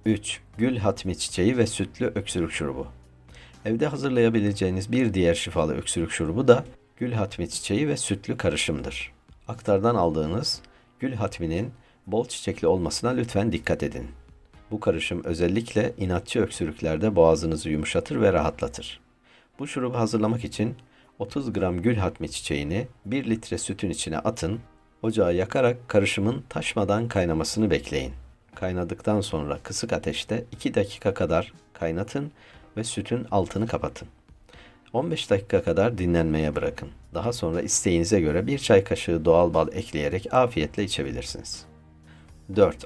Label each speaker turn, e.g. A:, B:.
A: 3. Gül hatmi çiçeği ve sütlü öksürük şurubu. Evde hazırlayabileceğiniz bir diğer şifalı öksürük şurubu da gül hatmi çiçeği ve sütlü karışımdır. Aktardan aldığınız gül hatminin bol çiçekli olmasına lütfen dikkat edin. Bu karışım özellikle inatçı öksürüklerde boğazınızı yumuşatır ve rahatlatır. Bu şurubu hazırlamak için 30 gram gül hatmi çiçeğini 1 litre sütün içine atın, ocağı yakarak karışımın taşmadan kaynamasını bekleyin. Kaynadıktan sonra kısık ateşte 2 dakika kadar kaynatın ve sütün altını kapatın. 15 dakika kadar dinlenmeye bırakın. Daha sonra isteğinize göre 1 çay kaşığı doğal bal ekleyerek afiyetle içebilirsiniz. 4.